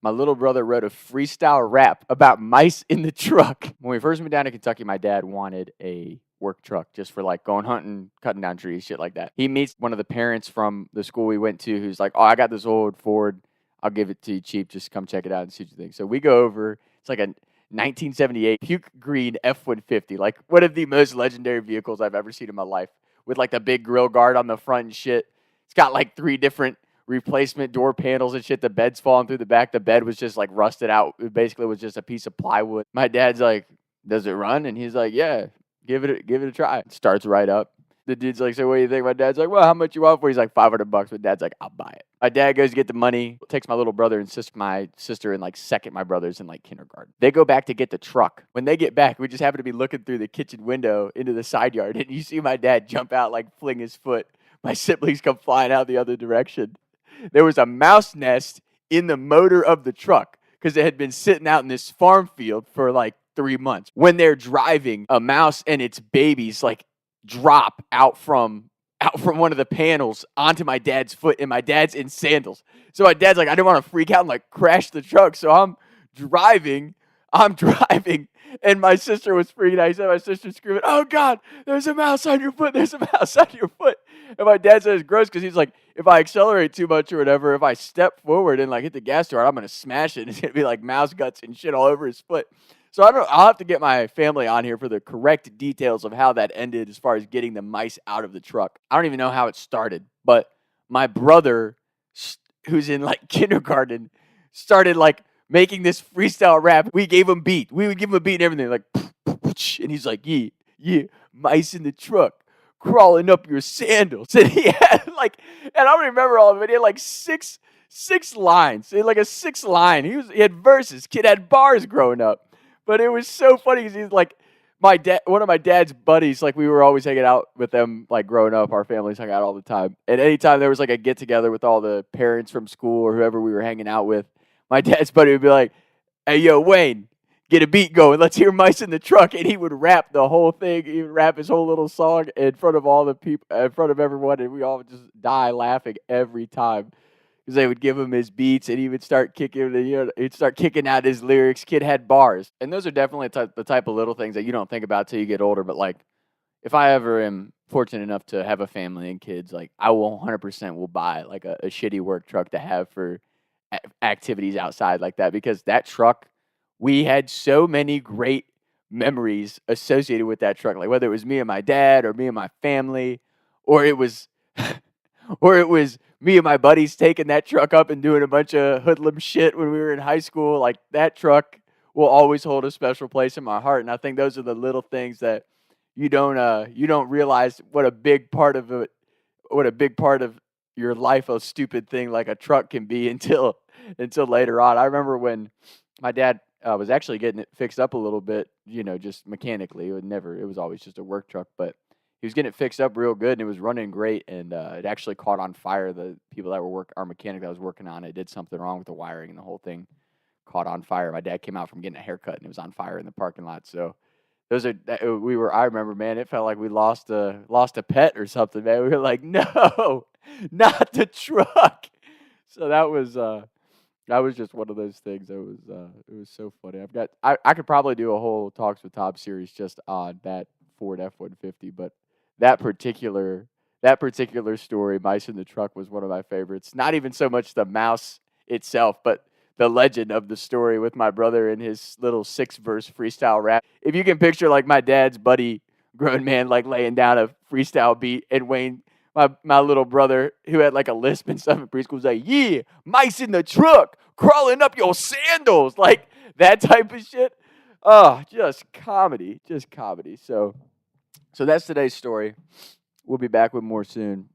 My little brother wrote a freestyle rap about mice in the truck. When we first moved down to Kentucky, my dad wanted a work truck just for like going hunting, cutting down trees, shit like that. He meets one of the parents from the school we went to who's like, oh, I got this old Ford. I'll give it to you cheap. Just come check it out and see what you think. So we go over. It's like a 1978 puke green F-150, like one of the most legendary vehicles I've ever seen in my life, with like the big grill guard on the front and shit. It's got like 3 different replacement door panels and shit. The bed's falling through the back. The bed was just like rusted out. It basically was just a piece of plywood. My dad's like, does it run? And he's like, yeah, give it a try. It starts right up. The dude's like, so what do you think? My dad's like, well, how much you want for it? He's like, $500. My dad's like, I'll buy it. My dad goes to get the money, takes my little brother and my sister in like second, my brother's in like kindergarten. They go back to get the truck. When they get back, we just happen to be looking through the kitchen window into the side yard, and you see my dad jump out, like fling his foot. My siblings come flying out the other direction. There was a mouse nest in the motor of the truck because it had been sitting out in this farm field for like 3 months. When they're driving, a mouse and its babies like drop out from one of the panels onto my dad's foot, and my dad's in sandals. So my dad's like, I didn't want to freak out and like crash the truck. So I'm driving, and my sister was freaking out. He said my sister screaming, oh God, there's a mouse on your foot. There's a mouse on your foot. And my dad said it's gross because he's like, if I accelerate too much or whatever, if I step forward and like hit the gas door, I'm going to smash it. It's going to be like mouse guts and shit all over his foot. So I'll have to get my family on here for the correct details of how that ended as far as getting the mice out of the truck. I don't even know how it started, but my brother, who's in like kindergarten, started like making this freestyle rap. We gave him beat. We would give him a beat and everything, like, and he's like, yeah, mice in the truck crawling up your sandals. And he had like, and I don't remember all of it. He had like six lines. He had like a 6 line. He had verses. Kid had bars growing up. But it was so funny because he's like, one of my dad's buddies, like we were always hanging out with them, like growing up. Our families hung out all the time. And anytime there was like a get together with all the parents from school or whoever we were hanging out with, my dad's buddy would be like, hey, yo, Wayne, get a beat going. Let's hear mice in the truck. And he would rap the whole thing. He would rap his whole little song in front of all the people, in front of everyone. And we all would just die laughing every time. Because they would give him his beats, and he would start kicking. He'd start kicking out his lyrics. Kid had bars, and those are definitely the type of little things that you don't think about till you get older. But like, if I ever am fortunate enough to have a family and kids, like I will 100% will buy like a shitty work truck to have for activities outside like that, because that truck, we had so many great memories associated with that truck. Like whether it was me and my dad, or me and my family, or it was, me and my buddies taking that truck up and doing a bunch of hoodlum shit when we were in high school. Like that truck will always hold a special place in my heart. And I think those are the little things that you don't realize what a big part of your life a stupid thing like a truck can be until later on. I remember when my dad was actually getting it fixed up a little bit, just mechanically. It was always just a work truck, but he was getting it fixed up real good, and it was running great, and it actually caught on fire. The people that were our mechanic that was working on it did something wrong with the wiring, and the whole thing caught on fire. My dad came out from getting a haircut, and it was on fire in the parking lot. So I remember, man, it felt like we lost a pet or something, man. We were like, no, not the truck. So that was just one of those things. It was so funny. I could probably do a whole Talks with Tom series just on that Ford F-150, but that particular story, Mice in the Truck, was one of my favorites. Not even so much the mouse itself, but the legend of the story with my brother and his little 6-verse freestyle rap. If you can picture like my dad's buddy, grown man, like laying down a freestyle beat, and Wayne, my little brother, who had like a lisp and stuff in preschool, was like, yeah, mice in the truck, crawling up your sandals, like that type of shit. Oh, just comedy. So that's today's story. We'll be back with more soon.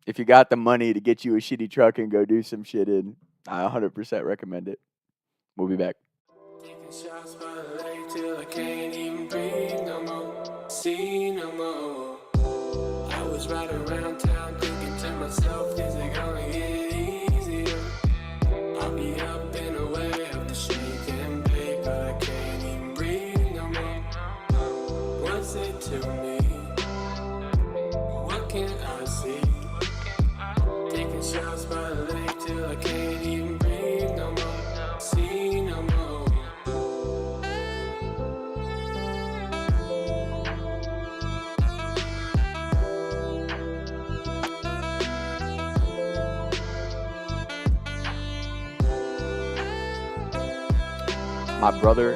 If you got the money to get you a shitty truck and go do some shit in, I 100% recommend it. We'll be back. Taking shots by the lake till I can't even breathe no more. See no more. I was riding around town thinking to myself, is it gonna get easier? I'll be up and away up the street and bake, but I can't even breathe no more. What's it to me? What can I see? Taking shots by the lake till I can't even breathe no more. my brother